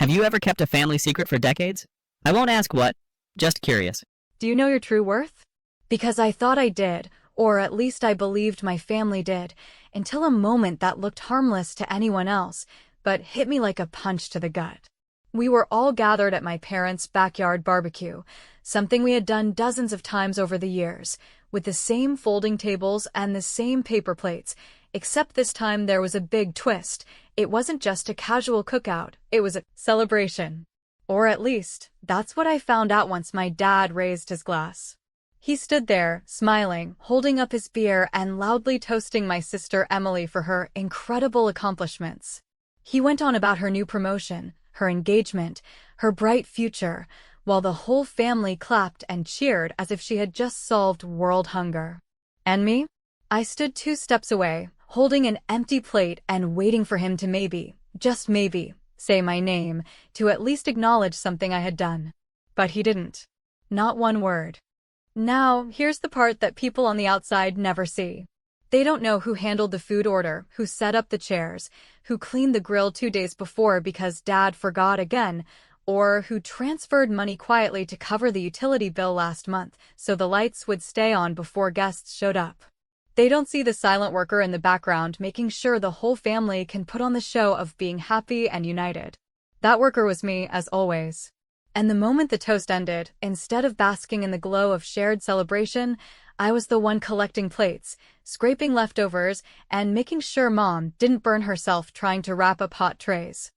Have you ever kept a family secret for decades? I won't ask what, just curious. Do you know your true worth? Because I thought I did, or at least I believed my family did, until a moment that looked harmless to anyone else, but hit me like a punch to the gut. We were all gathered at my parents' backyard barbecue, something we had done dozens of times over the years, with the same folding tables and the same paper plates, except this time there was a big twist. It wasn't just a casual cookout, it was a celebration. Or at least, that's what I found out once my dad raised his glass. He stood there, smiling, holding up his beer and loudly toasting my sister Emily for her incredible accomplishments. He went on about her new promotion, her engagement, her bright future, while the whole family clapped and cheered as if she had just solved world hunger. And me? I stood 2 steps away, holding an empty plate and waiting for him to maybe, just maybe, say my name, to at least acknowledge something I had done. But he didn't. Not one word. Now, here's the part that people on the outside never see. They don't know who handled the food order, who set up the chairs, who cleaned the grill 2 days before because Dad forgot again, or who transferred money quietly to cover the utility bill last month so the lights would stay on before guests showed up. They don't see the silent worker in the background making sure the whole family can put on the show of being happy and united. That worker was me, as always. And the moment the toast ended, instead of basking in the glow of shared celebration, I was the one collecting plates, scraping leftovers, and making sure Mom didn't burn herself trying to wrap up hot trays.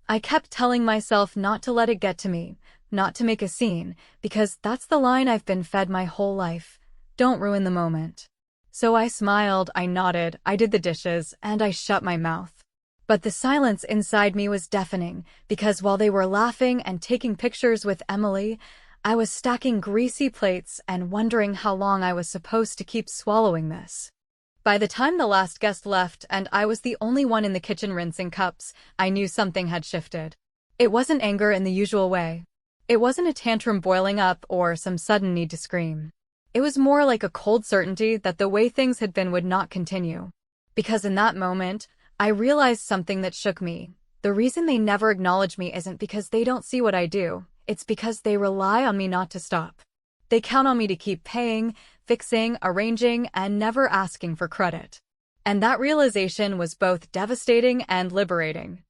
I kept telling myself not to let it get to me, not to make a scene, because that's the line I've been fed my whole life. Don't ruin the moment. So I smiled, I nodded, I did the dishes, and I shut my mouth. But the silence inside me was deafening, because while they were laughing and taking pictures with Emily, I was stacking greasy plates and wondering how long I was supposed to keep swallowing this. By the time the last guest left and I was the only one in the kitchen rinsing cups, I knew something had shifted. It wasn't anger in the usual way. It wasn't a tantrum boiling up or some sudden need to scream. It was more like a cold certainty that the way things had been would not continue. Because in that moment, I realized something that shook me. The reason they never acknowledge me isn't because they don't see what I do. It's because they rely on me not to stop. They count on me to keep paying, fixing, arranging, and never asking for credit. And that realization was both devastating and liberating.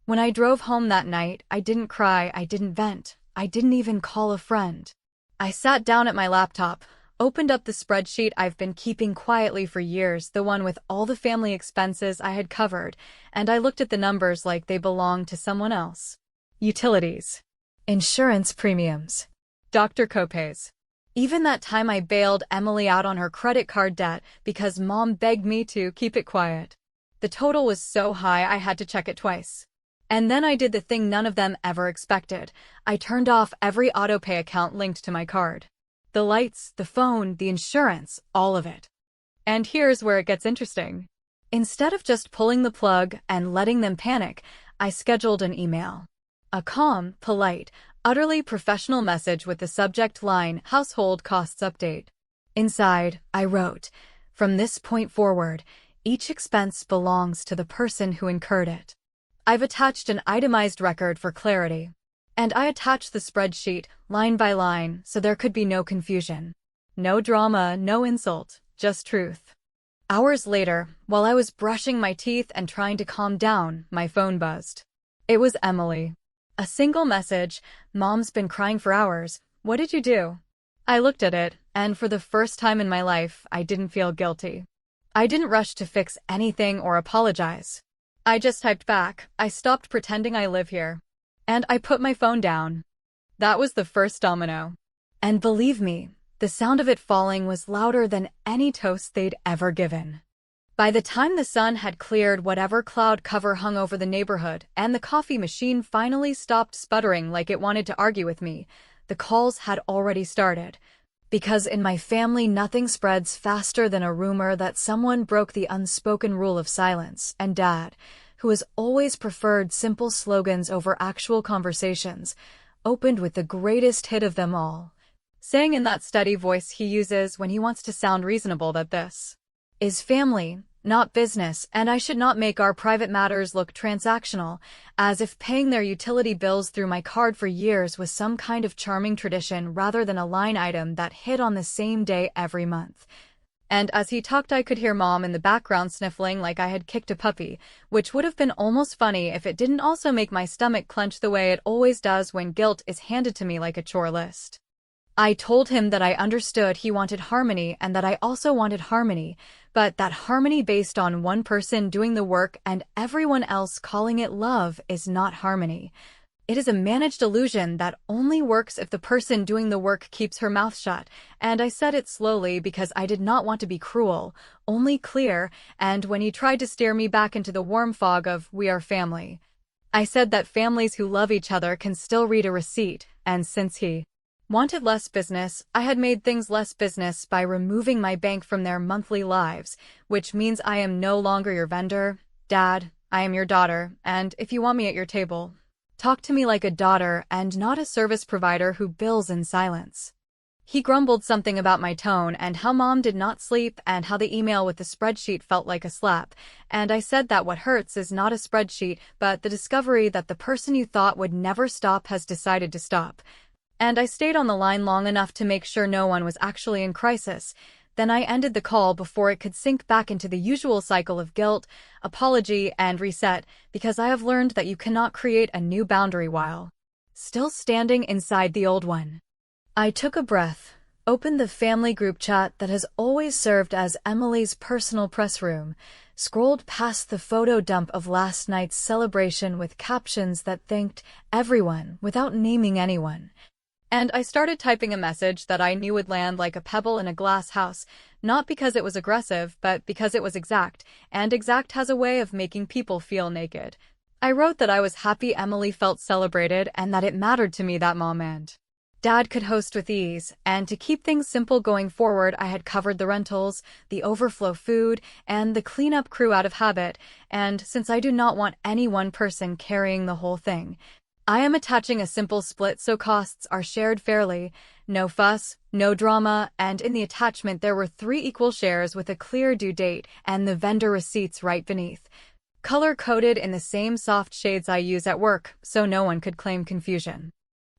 When I drove home that night, I didn't cry, I didn't vent, I didn't even call a friend. I sat down at my laptop, opened up the spreadsheet I've been keeping quietly for years, the one with all the family expenses I had covered, and I looked at the numbers like they belonged to someone else. Utilities. Insurance premiums. Doctor copays. Even that time I bailed Emily out on her credit card debt because Mom begged me to keep it quiet. The total was so high I had to check it twice. And then I did the thing none of them ever expected. I turned off every autopay account linked to my card. The lights, the phone, the insurance, all of it. And here's where it gets interesting. Instead of just pulling the plug and letting them panic, I scheduled an email. A calm, polite, utterly professional message with the subject line, Household Costs Update. Inside, I wrote, "From this point forward, each expense belongs to the person who incurred it." I've attached an itemized record for clarity. And I attached the spreadsheet, line by line, so there could be no confusion. No drama, no insult, just truth. Hours later, while I was brushing my teeth and trying to calm down, my phone buzzed. It was Emily. A single message, "Mom's been crying for hours. What did you do?" I looked at it, and for the first time in my life, I didn't feel guilty. I didn't rush to fix anything or apologize. I just typed back, "I stopped pretending I live here." And I put my phone down. That was the first domino. And believe me, the sound of it falling was louder than any toast they'd ever given. By the time the sun had cleared whatever cloud cover hung over the neighborhood and the coffee machine finally stopped sputtering like it wanted to argue with me, the calls had already started. Because in my family nothing spreads faster than a rumor that someone broke the unspoken rule of silence, and Dad, who has always preferred simple slogans over actual conversations, opened with the greatest hit of them all, saying in that steady voice he uses when he wants to sound reasonable that this is family, not business, and I should not make our private matters look transactional, as if paying their utility bills through my card for years was some kind of charming tradition rather than a line item that hit on the same day every month. And as he talked, I could hear Mom in the background sniffling like I had kicked a puppy, which would have been almost funny if it didn't also make my stomach clench the way it always does when guilt is handed to me like a chore list. I told him that I understood he wanted harmony and that I also wanted harmony, but that harmony based on one person doing the work and everyone else calling it love is not harmony. It is a managed illusion that only works if the person doing the work keeps her mouth shut, and I said it slowly because I did not want to be cruel, only clear, and when he tried to steer me back into the warm fog of "we are family," I said that families who love each other can still read a receipt, and since he wanted less business, I had made things less business by removing my bank from their monthly lives, which means I am no longer your vendor. Dad, I am your daughter, and if you want me at your table, talk to me like a daughter and not a service provider who bills in silence. He grumbled something about my tone and how Mom did not sleep and how the email with the spreadsheet felt like a slap, and I said that what hurts is not a spreadsheet but the discovery that the person you thought would never stop has decided to stop. And I stayed on the line long enough to make sure no one was actually in crisis. Then I ended the call before it could sink back into the usual cycle of guilt, apology, and reset, because I have learned that you cannot create a new boundary while still standing inside the old one. I took a breath, opened the family group chat that has always served as Emily's personal press room, scrolled past the photo dump of last night's celebration with captions that thanked everyone without naming anyone, and I started typing a message that I knew would land like a pebble in a glass house, not because it was aggressive, but because it was exact, and exact has a way of making people feel naked. I wrote that I was happy Emily felt celebrated and that it mattered to me that Mom and Dad could host with ease, and to keep things simple going forward, I had covered the rentals, the overflow food, and the cleanup crew out of habit, and since I do not want any one person carrying the whole thing, I am attaching a simple split so costs are shared fairly, no fuss, no drama, and in the attachment there were 3 equal shares with a clear due date and the vendor receipts right beneath, color-coded in the same soft shades I use at work, so no one could claim confusion.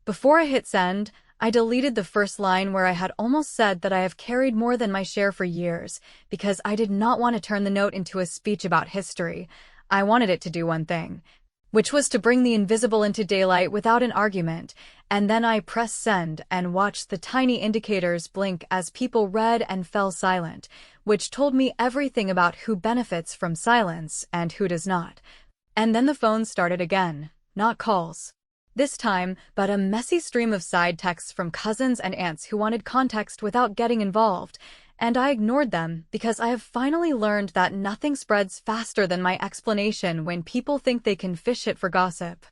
Before I hit send, I deleted the first line where I had almost said that I have carried more than my share for years, because I did not want to turn the note into a speech about history. I wanted it to do one thing, which was to bring the invisible into daylight without an argument, and then I pressed send and watched the tiny indicators blink as people read and fell silent, which told me everything about who benefits from silence and who does not. And then the phone started again, not calls this time, but a messy stream of side texts from cousins and aunts who wanted context without getting involved, and I ignored them because I have finally learned that nothing spreads faster than my explanation when people think they can fish it for gossip.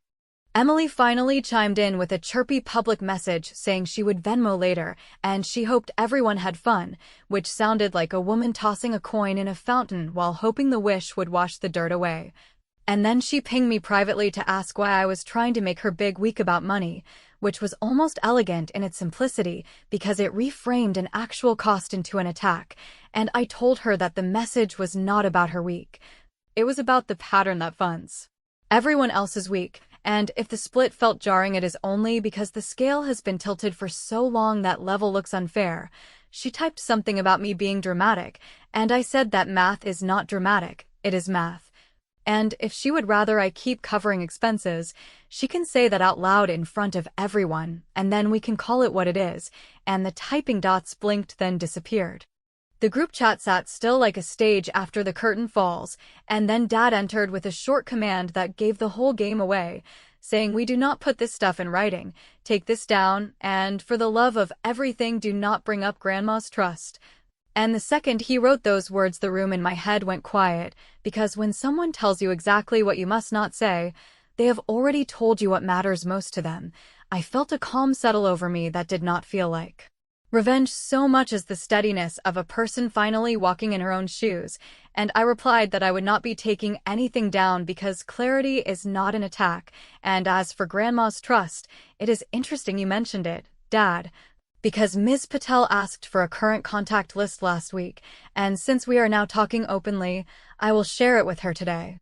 Emily finally chimed in with a chirpy public message saying she would Venmo later, and she hoped everyone had fun, which sounded like a woman tossing a coin in a fountain while hoping the wish would wash the dirt away. And then she pinged me privately to ask why I was trying to make her big week about money, which was almost elegant in its simplicity because it reframed an actual cost into an attack, and I told her that the message was not about her week. It was about the pattern that funds everyone else's week, and if the split felt jarring, it is only because the scale has been tilted for so long that level looks unfair. She typed something about me being dramatic, and I said that math is not dramatic, it is math. And if she would rather I keep covering expenses, she can say that out loud in front of everyone, and then we can call it what it is, and the typing dots blinked then disappeared. The group chat sat still like a stage after the curtain falls, and then Dad entered with a short command that gave the whole game away, saying, "We do not put this stuff in writing, take this down, and for the love of everything do not bring up Grandma's trust." And the second he wrote those words, the room in my head went quiet, because when someone tells you exactly what you must not say, they have already told you what matters most to them. I felt a calm settle over me that did not feel like revenge so much as the steadiness of a person finally walking in her own shoes, and I replied that I would not be taking anything down because clarity is not an attack, and as for Grandma's trust, it is interesting you mentioned it, Dad. Because Ms. Patel asked for a current contact list last week, and since we are now talking openly, I will share it with her today.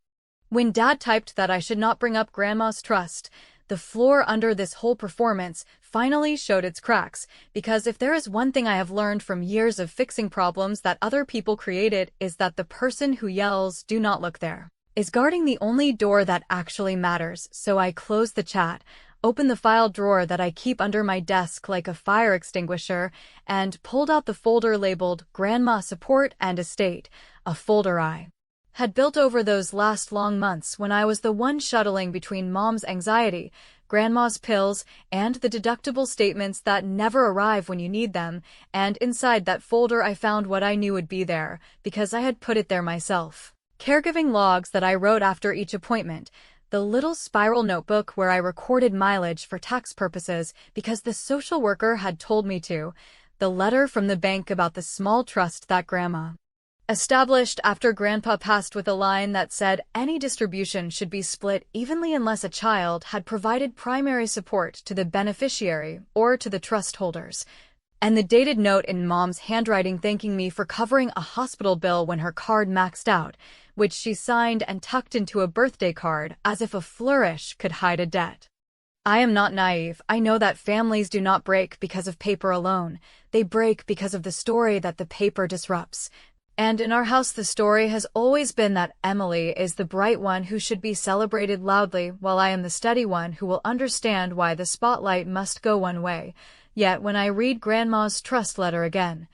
When Dad typed that I should not bring up Grandma's trust, the floor under this whole performance finally showed its cracks, because if there is one thing I have learned from years of fixing problems that other people created is that the person who yells, "Do not look there," is guarding the only door that actually matters. So I closed the chat, opened the file drawer that I keep under my desk like a fire extinguisher, and pulled out the folder labeled Grandma Support and Estate, a folder I had built over those last long months when I was the one shuttling between Mom's anxiety, Grandma's pills, and the deductible statements that never arrive when you need them, and inside that folder I found what I knew would be there, because I had put it there myself. Caregiving logs that I wrote after each appointment, the little spiral notebook where I recorded mileage for tax purposes because the social worker had told me to, the letter from the bank about the small trust that Grandma established after Grandpa passed with a line that said any distribution should be split evenly unless a child had provided primary support to the beneficiary or to the trust holders, and the dated note in Mom's handwriting thanking me for covering a hospital bill when her card maxed out, which she signed and tucked into a birthday card as if a flourish could hide a debt. I am not naive. I know that families do not break because of paper alone. They break because of the story that the paper disrupts. And in our house, the story has always been that Emily is the bright one who should be celebrated loudly, while I am the steady one who will understand why the spotlight must go one way. Yet when I read Grandma's trust letter again,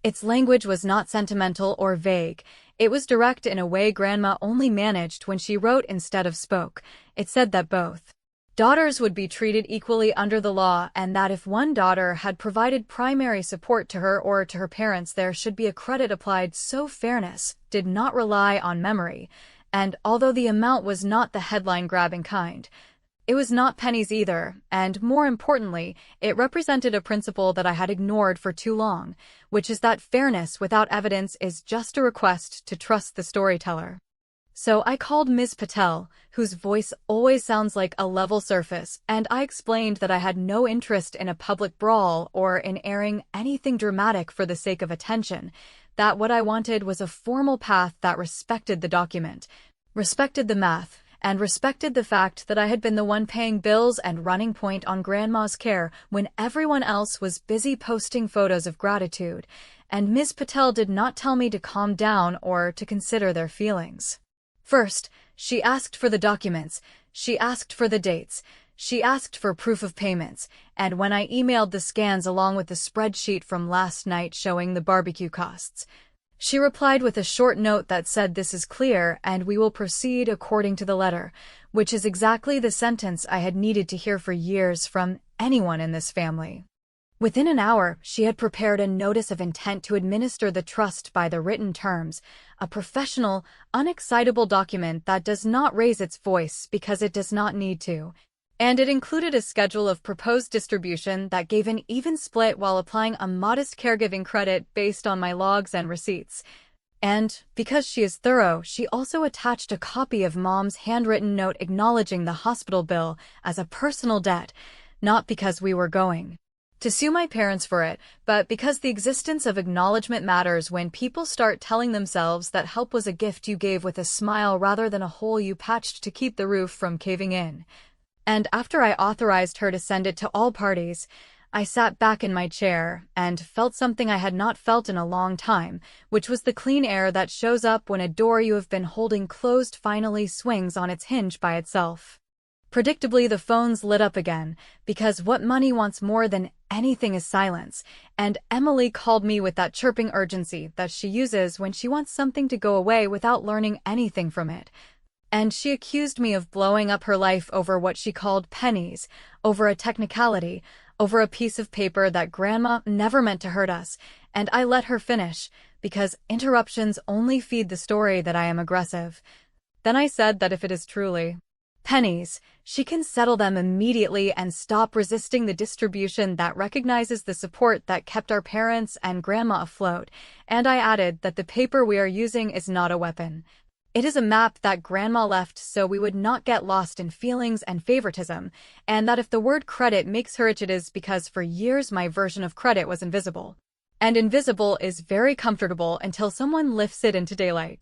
its language was not sentimental or vague. It was direct in a way Grandma only managed when she wrote instead of spoke. It said that both daughters would be treated equally under the law, and that if one daughter had provided primary support to her or to her parents, there should be a credit applied, so fairness did not rely on memory. And although the amount was not the headline-grabbing kind, it was not pennies either, and more importantly, it represented a principle that I had ignored for too long, which is that fairness without evidence is just a request to trust the storyteller. So I called Ms. Patel, whose voice always sounds like a level surface, and I explained that I had no interest in a public brawl or in airing anything dramatic for the sake of attention, that what I wanted was a formal path that respected the document, respected the math, and respected the fact that I had been the one paying bills and running point on Grandma's care when everyone else was busy posting photos of gratitude, and Ms. Patel did not tell me to calm down or to consider their feelings. First, she asked for the documents, she asked for the dates, she asked for proof of payments, and when I emailed the scans along with the spreadsheet from last night showing the barbecue costs, she replied with a short note that said this is clear and we will proceed according to the letter, which is exactly the sentence I had needed to hear for years from anyone in this family. Within an hour, she had prepared a notice of intent to administer the trust by the written terms, a professional, unexcitable document that does not raise its voice because it does not need to. And it included a schedule of proposed distribution that gave an even split while applying a modest caregiving credit based on my logs and receipts. And, because she is thorough, she also attached a copy of Mom's handwritten note acknowledging the hospital bill as a personal debt, not because we were going to sue my parents for it, but because the existence of acknowledgement matters when people start telling themselves that help was a gift you gave with a smile rather than a hole you patched to keep the roof from caving in. And after I authorized her to send it to all parties, I sat back in my chair and felt something I had not felt in a long time, which was the clean air that shows up when a door you have been holding closed finally swings on its hinge by itself. Predictably, the phones lit up again, because what money wants more than anything is silence, and Emily called me with that chirping urgency that she uses when she wants something to go away without learning anything from it. And she accused me of blowing up her life over what she called pennies, over a technicality, over a piece of paper that Grandma never meant to hurt us, and I let her finish, because interruptions only feed the story that I am aggressive. Then I said that if it is truly pennies, she can settle them immediately and stop resisting the distribution that recognizes the support that kept our parents and Grandma afloat, and I added that the paper we are using is not a weapon. It is a map that Grandma left so we would not get lost in feelings and favoritism, and that if the word credit makes her itch, it is because for years my version of credit was invisible. And invisible is very comfortable until someone lifts it into daylight.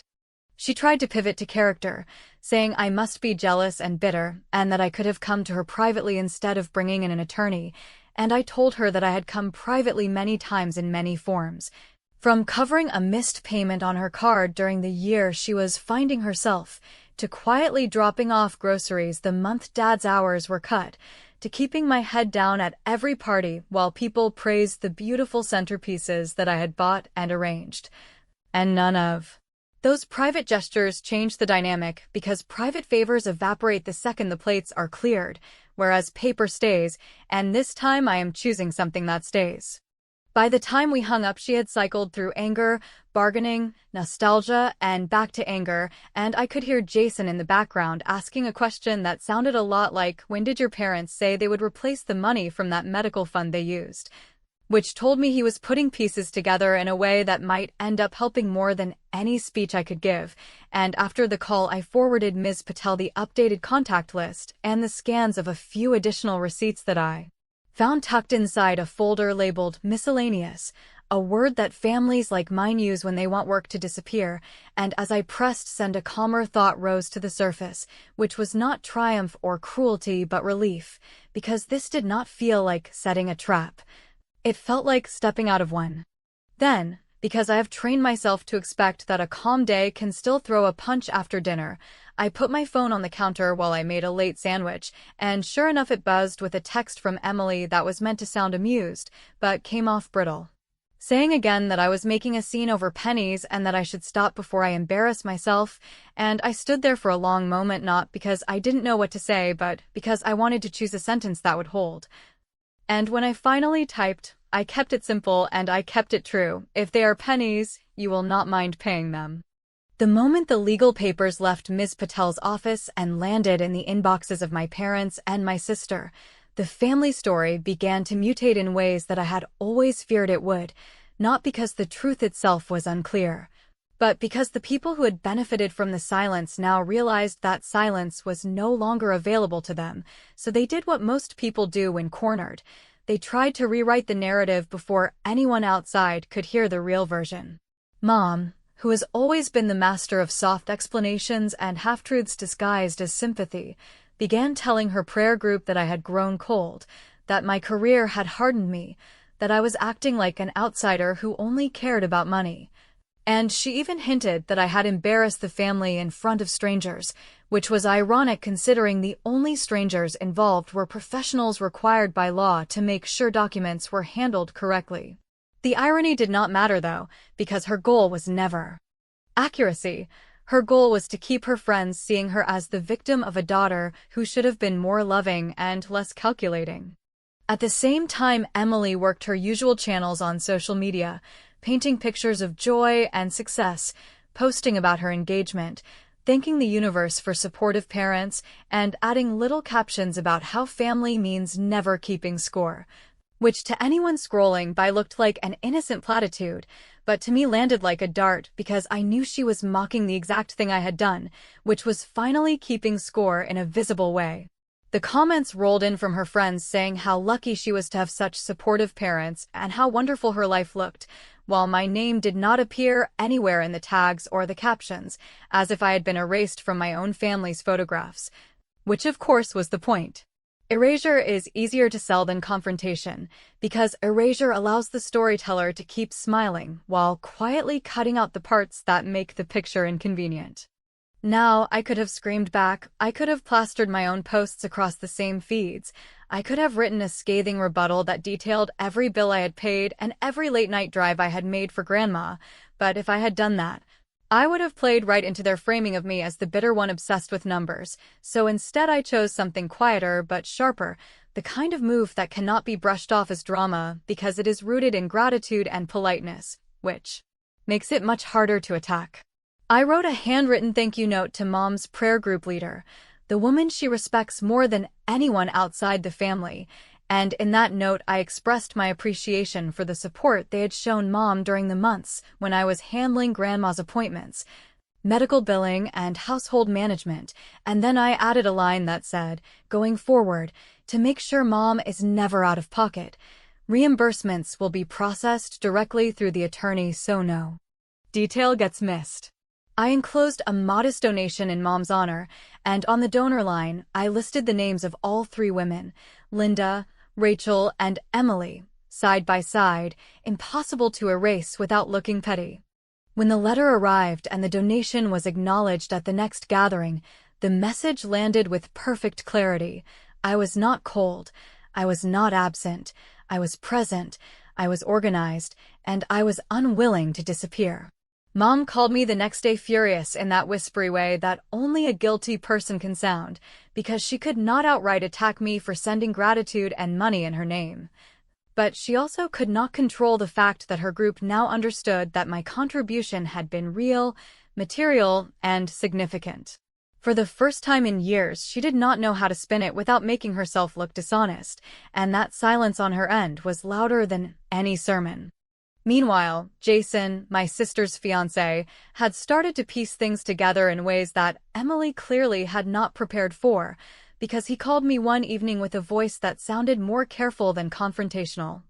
She tried to pivot to character, saying I must be jealous and bitter, and that I could have come to her privately instead of bringing in an attorney, and I told her that I had come privately many times in many forms. From covering a missed payment on her card during the year she was finding herself, to quietly dropping off groceries the month Dad's hours were cut, to keeping my head down at every party while people praised the beautiful centerpieces that I had bought and arranged. And none of those private gestures changed the dynamic because private favors evaporate the second the plates are cleared, whereas paper stays, and this time I am choosing something that stays. By the time we hung up, she had cycled through anger, bargaining, nostalgia, and back to anger, and I could hear Jason in the background asking a question that sounded a lot like, when did your parents say they would replace the money from that medical fund they used? Which told me he was putting pieces together in a way that might end up helping more than any speech I could give, and after the call I forwarded Ms. Patel the updated contact list and the scans of a few additional receipts that I found tucked inside a folder labeled miscellaneous, a word that families like mine use when they want work to disappear, and as I pressed send a calmer thought rose to the surface, which was not triumph or cruelty but relief, because this did not feel like setting a trap. It felt like stepping out of one. Then, because I have trained myself to expect that a calm day can still throw a punch after dinner, I put my phone on the counter while I made a late sandwich, and sure enough it buzzed with a text from Emily that was meant to sound amused, but came off brittle. Saying again that I was making a scene over pennies and that I should stop before I embarrass myself, and I stood there for a long moment not because I didn't know what to say but because I wanted to choose a sentence that would hold. And when I finally typed, I kept it simple and I kept it true. If they are pennies, you will not mind paying them. The moment the legal papers left Ms. Patel's office and landed in the inboxes of my parents and my sister, the family story began to mutate in ways that I had always feared it would, not because the truth itself was unclear, but because the people who had benefited from the silence now realized that silence was no longer available to them, so they did what most people do when cornered. They tried to rewrite the narrative before anyone outside could hear the real version. Mom, who has always been the master of soft explanations and half-truths disguised as sympathy, began telling her prayer group that I had grown cold, that my career had hardened me, that I was acting like an outsider who only cared about money. And she even hinted that I had embarrassed the family in front of strangers, which was ironic considering the only strangers involved were professionals required by law to make sure documents were handled correctly. The irony did not matter though, because her goal was never accuracy. Her goal was to keep her friends seeing her as the victim of a daughter who should have been more loving and less calculating. At the same time, Emily worked her usual channels on social media, painting pictures of joy and success, posting about her engagement, thanking the universe for supportive parents, and adding little captions about how family means never keeping score, which to anyone scrolling by looked like an innocent platitude, but to me landed like a dart because I knew she was mocking the exact thing I had done, which was finally keeping score in a visible way. The comments rolled in from her friends saying how lucky she was to have such supportive parents and how wonderful her life looked, while my name did not appear anywhere in the tags or the captions, as if I had been erased from my own family's photographs, which of course was the point. Erasure is easier to sell than confrontation, because erasure allows the storyteller to keep smiling while quietly cutting out the parts that make the picture inconvenient. Now, I could have screamed back, I could have plastered my own posts across the same feeds, I could have written a scathing rebuttal that detailed every bill I had paid and every late-night drive I had made for Grandma, but if I had done that, I would have played right into their framing of me as the bitter one obsessed with numbers, so instead I chose something quieter but sharper, the kind of move that cannot be brushed off as drama because it is rooted in gratitude and politeness, which makes it much harder to attack. I wrote a handwritten thank you note to Mom's prayer group leader, the woman she respects more than anyone outside the family, and in that note I expressed my appreciation for the support they had shown Mom during the months when I was handling Grandma's appointments. medical billing, and household management, and then I added a line that said, going forward, to make sure Mom is never out of pocket, reimbursements will be processed directly through the attorney, so no detail gets missed. I enclosed a modest donation in Mom's honor, and on the donor line, I listed the names of all 3 women, Linda, Rachel, and Emily, side by side, impossible to erase without looking petty. When the letter arrived and the donation was acknowledged at the next gathering, the message landed with perfect clarity. I was not cold, I was not absent, I was present, I was organized, and I was unwilling to disappear. Mom called me the next day furious in that whispery way that only a guilty person can sound, because she could not outright attack me for sending gratitude and money in her name. But she also could not control the fact that her group now understood that my contribution had been real, material, and significant. For the first time in years, she did not know how to spin it without making herself look dishonest, and that silence on her end was louder than any sermon. Meanwhile, Jason, my sister's fiancé, had started to piece things together in ways that Emily clearly had not prepared for, because he called me one evening with a voice that sounded more careful than confrontational.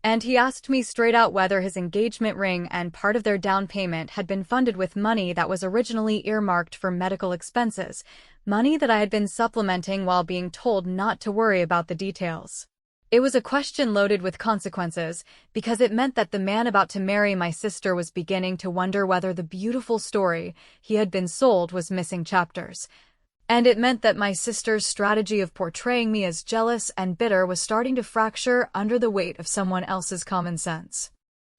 And he asked me straight out whether his engagement ring and part of their down payment had been funded with money that was originally earmarked for medical expenses, money that I had been supplementing while being told not to worry about the details. It was a question loaded with consequences, because it meant that the man about to marry my sister was beginning to wonder whether the beautiful story he had been sold was missing chapters. And it meant that my sister's strategy of portraying me as jealous and bitter was starting to fracture under the weight of someone else's common sense.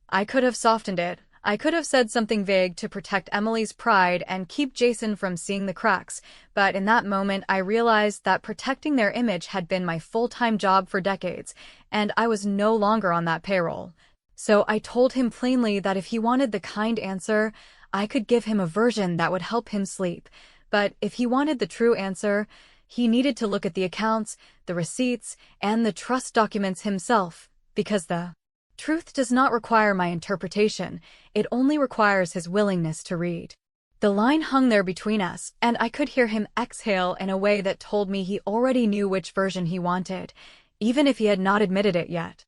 I could have softened it. I could have said something vague to protect Emily's pride and keep Jason from seeing the cracks, but in that moment I realized that protecting their image had been my full-time job for decades, and I was no longer on that payroll. So I told him plainly that if he wanted the kind answer, I could give him a version that would help him sleep. But if he wanted the true answer, he needed to look at the accounts, the receipts, and the trust documents himself, because the truth does not require my interpretation, it only requires his willingness to read. The line hung there between us, and I could hear him exhale in a way that told me he already knew which version he wanted, even if he had not admitted it yet.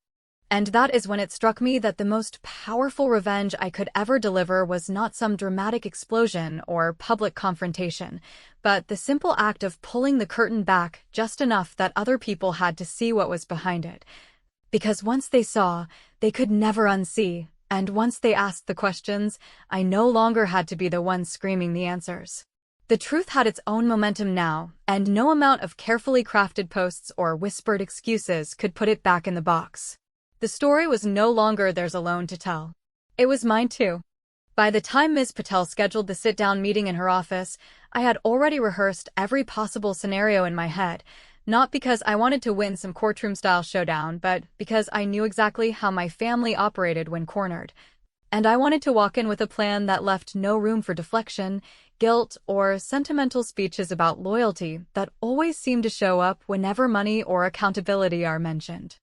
And that is when it struck me that the most powerful revenge I could ever deliver was not some dramatic explosion or public confrontation, but the simple act of pulling the curtain back just enough that other people had to see what was behind it. Because once they saw, they could never unsee, and once they asked the questions, I no longer had to be the one screaming the answers. The truth had its own momentum now, and no amount of carefully crafted posts or whispered excuses could put it back in the box. The story was no longer theirs alone to tell. It was mine too. By the time Ms. Patel scheduled the sit-down meeting in her office, I had already rehearsed every possible scenario in my head, not because I wanted to win some courtroom-style showdown, but because I knew exactly how my family operated when cornered. And I wanted to walk in with a plan that left no room for deflection, guilt, or sentimental speeches about loyalty that always seem to show up whenever money or accountability are mentioned.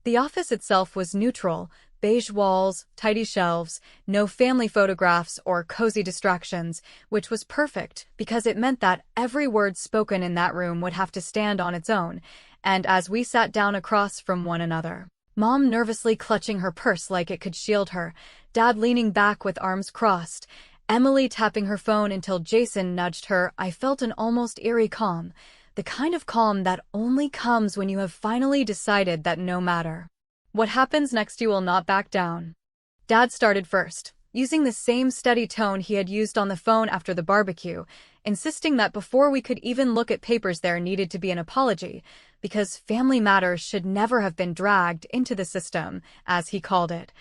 The office itself was neutral, beige walls, tidy shelves, no family photographs or cozy distractions, which was perfect because it meant that every word spoken in that room would have to stand on its own, and as we sat down across from one another, Mom nervously clutching her purse like it could shield her, Dad leaning back with arms crossed, Emily tapping her phone until Jason nudged her, I felt an almost eerie calm. The kind of calm that only comes when you have finally decided that no matter what happens next, you will not back down. Dad started first, using the same steady tone he had used on the phone after the barbecue, insisting that before we could even look at papers there needed to be an apology, because family matters should never have been dragged into the system, as he called it,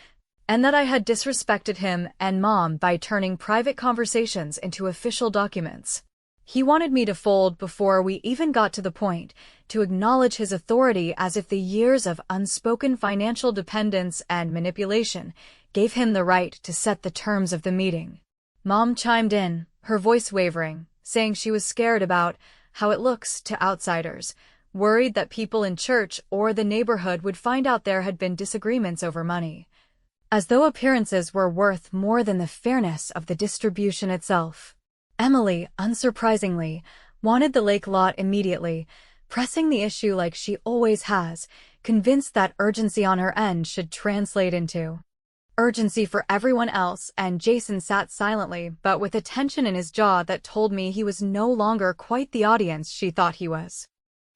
and that I had disrespected him and Mom by turning private conversations into official documents. He wanted me to fold before we even got to the point, to acknowledge his authority as if the years of unspoken financial dependence and manipulation gave him the right to set the terms of the meeting. Mom chimed in, her voice wavering, saying she was scared about how it looks to outsiders, worried that people in church or the neighborhood would find out there had been disagreements over money. As though appearances were worth more than the fairness of the distribution itself. Emily, unsurprisingly, wanted the lake lot immediately, pressing the issue like she always has, convinced that urgency on her end should translate into urgency for everyone else, and Jason sat silently but with a tension in his jaw that told me he was no longer quite the audience she thought he was.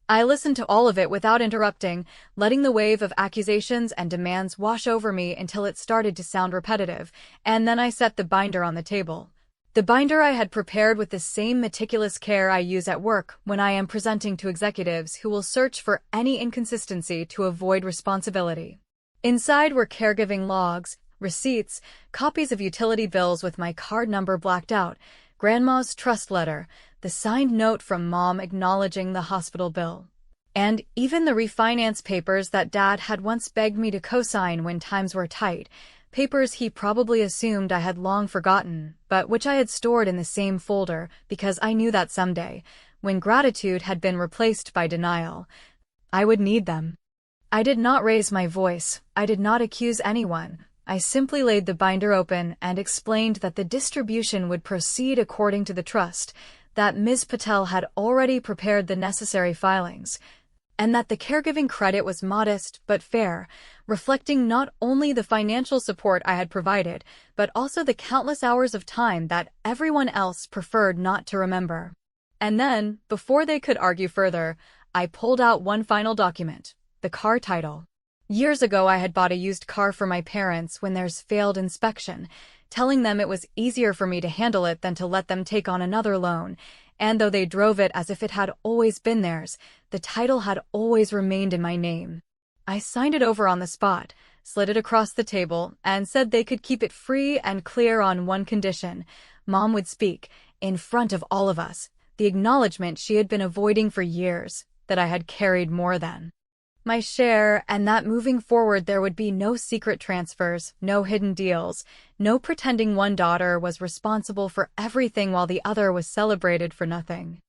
I listened to all of it without interrupting, letting the wave of accusations and demands wash over me until it started to sound repetitive, and then I set the binder on the table. The binder I had prepared with the same meticulous care I use at work when I am presenting to executives who will search for any inconsistency to avoid responsibility. Inside were caregiving logs, receipts, copies of utility bills with my card number blacked out, Grandma's trust letter, the signed note from Mom acknowledging the hospital bill, and even the refinance papers that Dad had once begged me to co-sign when times were tight, papers he probably assumed I had long forgotten, but which I had stored in the same folder because I knew that someday, when gratitude had been replaced by denial, I would need them. I did not raise my voice. I did not accuse anyone. I simply laid the binder open and explained that the distribution would proceed according to the trust, that Ms. Patel had already prepared the necessary filings, and that the caregiving credit was modest but fair, reflecting not only the financial support I had provided, but also the countless hours of time that everyone else preferred not to remember. And then, before they could argue further, I pulled out one final document, the car title. Years ago, I had bought a used car for my parents when theirs failed inspection, telling them it was easier for me to handle it than to let them take on another loan, and though they drove it as if it had always been theirs, the title had always remained in my name. I signed it over on the spot, slid it across the table, and said they could keep it free and clear on one condition. Mom would speak, in front of all of us, the acknowledgement she had been avoiding for years, that I had carried more than my share, and that moving forward there would be no secret transfers, no hidden deals, no pretending one daughter was responsible for everything while the other was celebrated for nothing.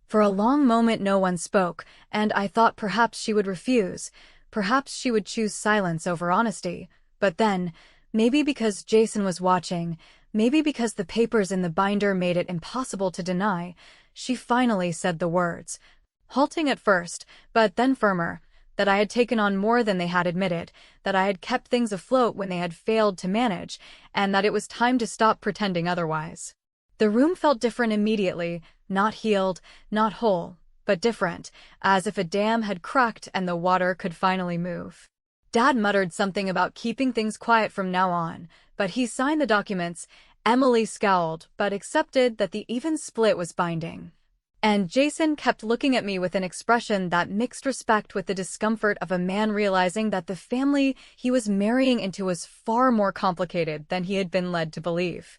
For a long moment no one spoke, and I thought perhaps she would refuse, perhaps she would choose silence over honesty, but then, maybe because Jason was watching, maybe because the papers in the binder made it impossible to deny, she finally said the words, halting at first, but then firmer, that I had taken on more than they had admitted, that I had kept things afloat when they had failed to manage, and that it was time to stop pretending otherwise. The room felt different immediately, not healed, not whole, but different, as if a dam had cracked and the water could finally move. Dad muttered something about keeping things quiet from now on, but he signed the documents. Emily scowled, but accepted that the even split was binding. And Jason kept looking at me with an expression that mixed respect with the discomfort of a man realizing that the family he was marrying into was far more complicated than he had been led to believe.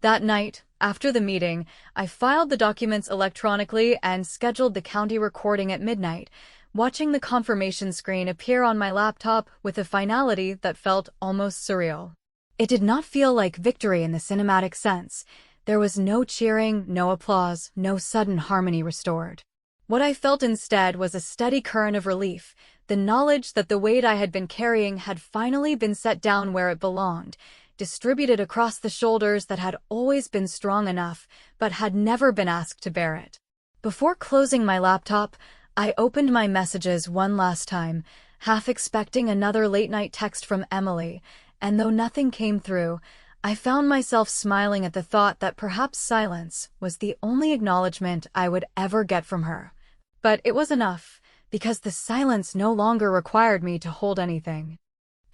That night, after the meeting, I filed the documents electronically and scheduled the county recording at midnight, watching the confirmation screen appear on my laptop with a finality that felt almost surreal. It did not feel like victory in the cinematic sense. There was no cheering, no applause, no sudden harmony restored. What I felt instead was a steady current of relief, the knowledge that the weight I had been carrying had finally been set down where it belonged, distributed across the shoulders that had always been strong enough, but had never been asked to bear it. Before closing my laptop, I opened my messages one last time, half expecting another late-night text from Emily, and though nothing came through, I found myself smiling at the thought that perhaps silence was the only acknowledgement I would ever get from her. But it was enough, because the silence no longer required me to hold anything.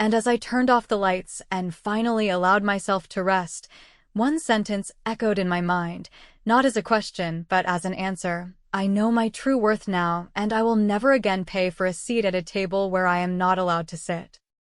And as I turned off the lights and finally allowed myself to rest, one sentence echoed in my mind, not as a question, but as an answer. I know my true worth now, and I will never again pay for a seat at a table where I am not allowed to sit.